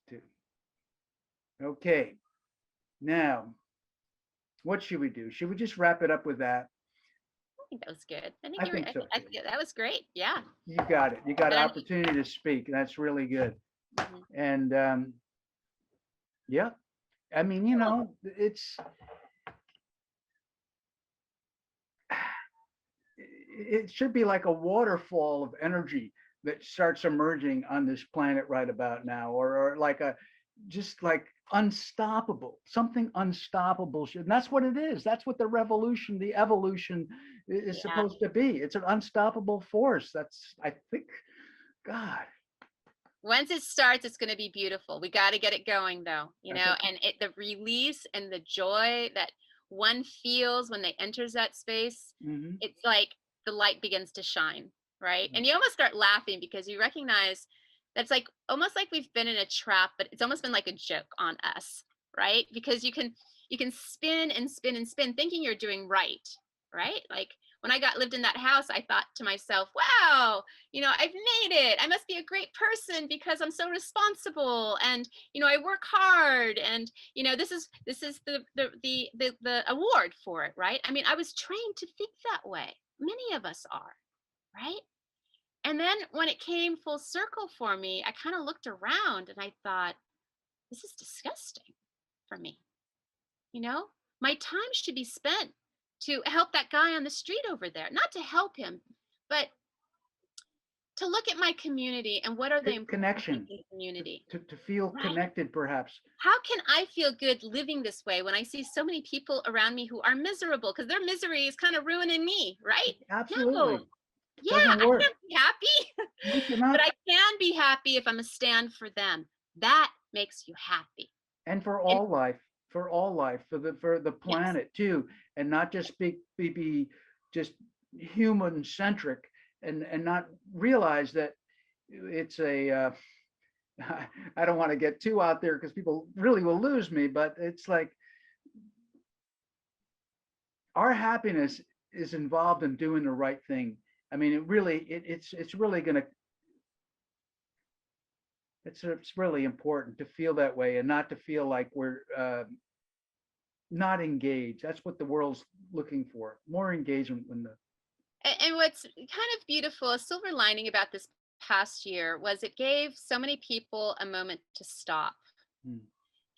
two. Okay. Now, what should we do? Should we just wrap it up with that? I think that was good. I think I you were. think so I too. think that was great. Yeah. You got it. You got But an I'm. opportunity to speak. That's really good. Mhm. And yeah, I mean, Cool. it should be like a waterfall of energy that starts emerging on this planet right about now, or like a just like unstoppable, something unstoppable should, and that's what it is. That's what the revolution, the evolution is Yeah. supposed to be. It's an unstoppable force. That's, I think, God, Once it starts, it's going to be beautiful. We got to get it going, though. I think, And the release and the joy that one feels when they enters that space, mm-hmm, it's like the light begins to shine, right? And you almost start laughing because you recognize that's like almost like we've been in a trap, but it's almost been like a joke on us, right? Because you can spin and spin and spin thinking you're doing right? Like when I got lived in that house, I thought to myself, wow, I've made it. I must be a great person because I'm so responsible, and I work hard, and this is the award for it, right? I mean, I was trained to think that way. Many of us are, right? And then when it came full circle for me, I kind of looked around and I thought, this is disgusting for me. You know, my time should be spent to help that guy on the street over there, not to help him, but to look at my community and what are the important things connection, in the community, to feel right? connected, perhaps. How can I feel good living this way when I see so many people around me who are miserable because their misery is kind of ruining me, right? No, Absolutely, yeah, doesn't I work. can't be happy, You but cannot. I can be happy if I'm a stand for them. That makes you happy. And And for all life, for the yes, planet too, and not just be just human centric, and not realize that it's a I don't want to get too out there because people really will lose me, but it's like our happiness is involved in doing the right thing. I mean, it's really gonna, it's really important to feel that way and not to feel like we're not engaged. That's what the world's looking for. More engagement when the and what's kind of beautiful, a silver lining about this past year was it gave so many people a moment to stop mm,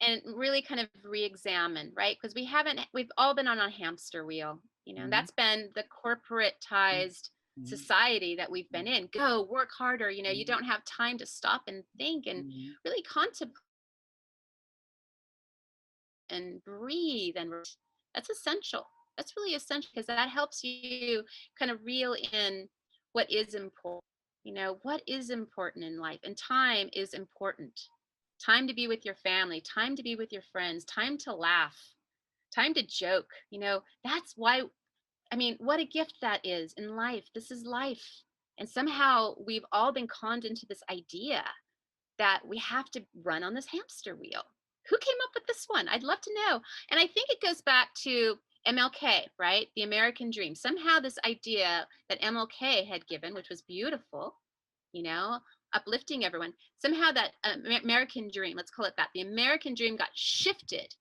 and really kind of re-examine, right? Because we've all been on a hamster wheel, and mm, that's been the mm, corporatized mm, society that we've been in. Go work harder, you mm, don't have time to stop and think and mm, really contemplate and breathe, and that's essential. That's really essential because that helps you kind of reel in what is important. What is important in life, and time is important. Time to be with your family, time to be with your friends, time to laugh, time to joke. That's why, I mean, what a gift that is in life. This is life. And somehow we've all been conned into this idea that we have to run on this hamster wheel. Who came up with this one? I'd love to know. And I think it goes back to MLK, right? The American dream. Somehow, this idea that MLK had given, which was beautiful, you know, uplifting everyone, somehow that American dream, let's call it that, the American dream got shifted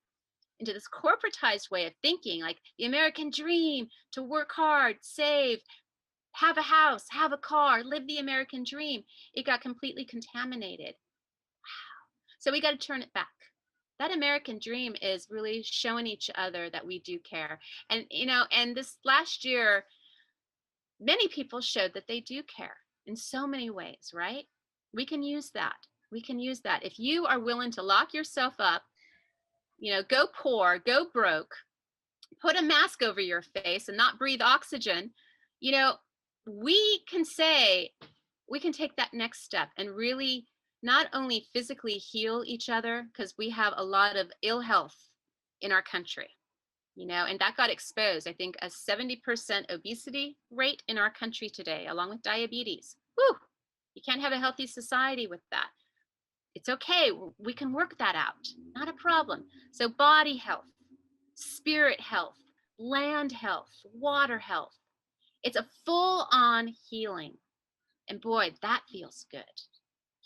into this corporatized way of thinking, like the American dream to work hard, save, have a house, have a car, live the American dream. It got completely contaminated. So we got to turn it back. That American dream is really showing each other that we do care. And this last year, many people showed that they do care in so many ways, right? We can use that. We can use that. If you are willing to lock yourself up, go poor, go broke, put a mask over your face and not breathe oxygen, you know, we can say, we can take that next step and really not only physically heal each other, because we have a lot of ill health in our country, and that got exposed. I think a 70% obesity rate in our country today, along with diabetes. Whew, you can't have a healthy society with that. It's okay. We can work that out. Not a problem. So, body health, spirit health, land health, water health. It's a full on healing. And boy, that feels good,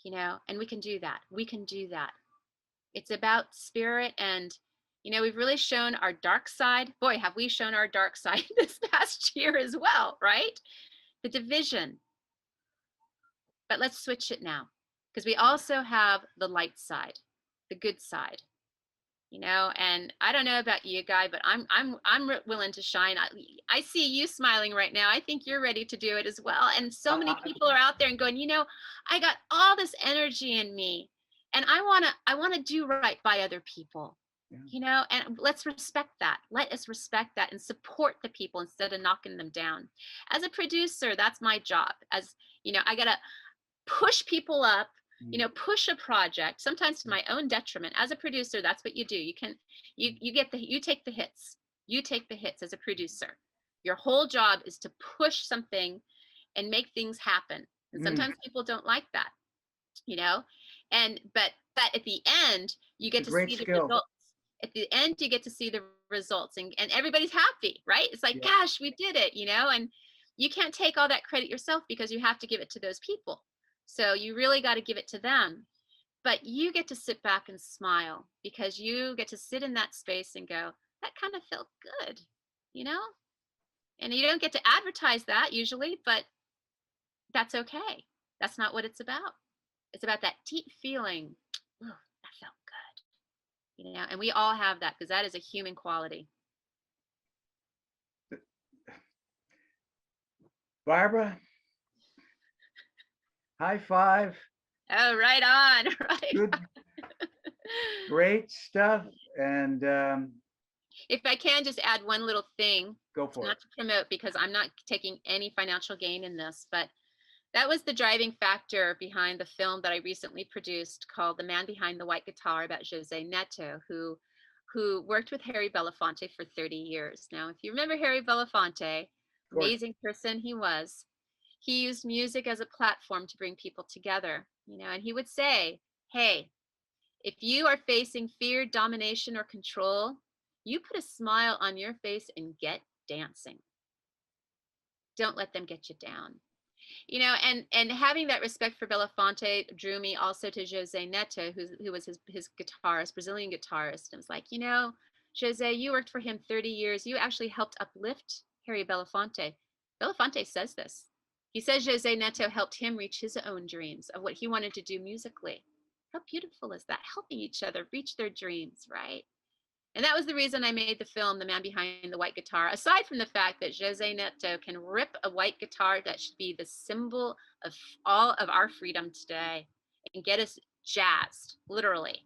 and we can do that. We can do that. It's about spirit. And, we've really shown our dark side. Boy, have we shown our dark side this past year as well, right? The division. But let's switch it now, because we also have the light side, the good side. And I don't know about you, Guy, but I'm willing to shine. I see you smiling right now. I think you're ready to do it as well. And so many people are out there and going, I got all this energy in me, and I want to do right by other people. And let's respect that. Let us respect that and support the people instead of knocking them down. As a producer, that's my job. I gotta push people up, push a project, sometimes to my own detriment. As a producer, that's what you do. You take the hits. You take the hits as a producer. Your whole job is to push something and make things happen. And sometimes people don't like that, but at the end, you get to see the results. At the end, you get to see the results, and everybody's happy, right? It's like, gosh, we did it, and you can't take all that credit yourself, because you have to give it to those people. So you really got to give it to them. But you get to sit back and smile, because you get to sit in that space and go, that kind of felt good, And you don't get to advertise that usually, but that's okay. That's not what it's about. It's about that deep feeling. Oh, that felt good. And we all have that, because that is a human quality. Barbara, high five. Oh, right on. Right. Good, great stuff. And if I can just add one little thing, go for not it. to promote, because I'm not taking any financial gain in this, but that was the driving factor behind the film that I recently produced called The Man Behind the White Guitar, about Jose Neto, who worked with Harry Belafonte for 30 years. Now, if you remember Harry Belafonte, amazing person he was, he used music as a platform to bring people together, and he would say, hey, if you are facing fear, domination, or control, you put a smile on your face and get dancing. Don't let them get you down. And having that respect for Belafonte drew me also to Jose Neto, who was his guitarist, Brazilian guitarist. And it was like, Jose, you worked for him 30 years. You actually helped uplift Harry Belafonte. Belafonte says this. He says Jose Neto helped him reach his own dreams of what he wanted to do musically. How beautiful is that? Helping each other reach their dreams, right? And that was the reason I made the film, The Man Behind the White Guitar, aside from the fact that Jose Neto can rip a white guitar that should be the symbol of all of our freedom today and get us jazzed, literally,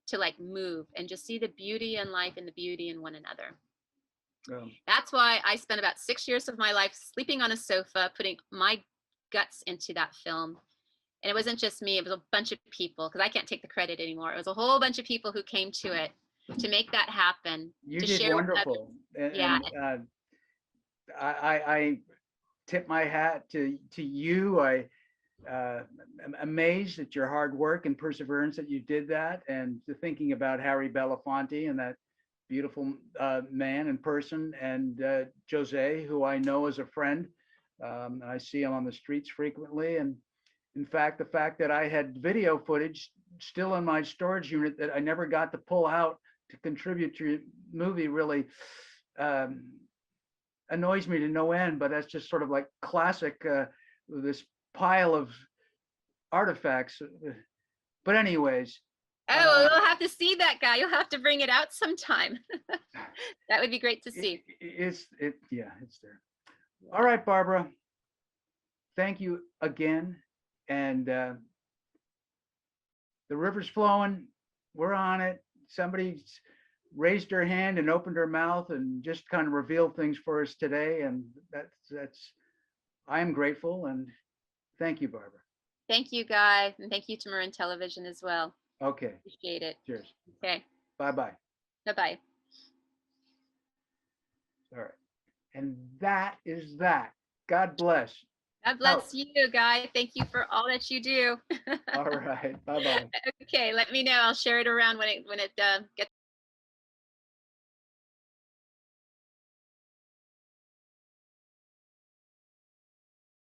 to move and just see the beauty in life and the beauty in one another. That's why I spent about 6 years of my life sleeping on a sofa, putting my guts into that film. And it wasn't just me, it was a bunch of people, because I can't take the credit anymore. It was a whole bunch of people who came to it to make that happen. You to did share wonderful. And I tip my hat to you. I am amazed at your hard work and perseverance that you did that, and to thinking about Harry Belafonte and that beautiful man and person, and Jose, who I know as a friend. I see him on the streets frequently, and in fact, the fact that I had video footage still in my storage unit that I never got to pull out to contribute to your movie really annoys me to no end. But that's just sort of like classic, this pile of artifacts. But anyways. Oh, you'll have to see that, Guy. You'll have to bring it out sometime. That would be great to see. It's there. All right, Barbara. Thank you again. And the river's flowing. We're on it. Somebody's raised her hand and opened her mouth and just kind of revealed things for us today. And that's I am grateful, and thank you, Barbara. Thank you, Guy. And thank you to Marin Television as well. Okay. Appreciate it. Cheers. Okay. Bye-bye. Bye-bye. All right. And that is that. God bless. God bless you, Guy. Thank you for all that you do. All right. Bye-bye. Okay, let me know. I'll share it around when it gets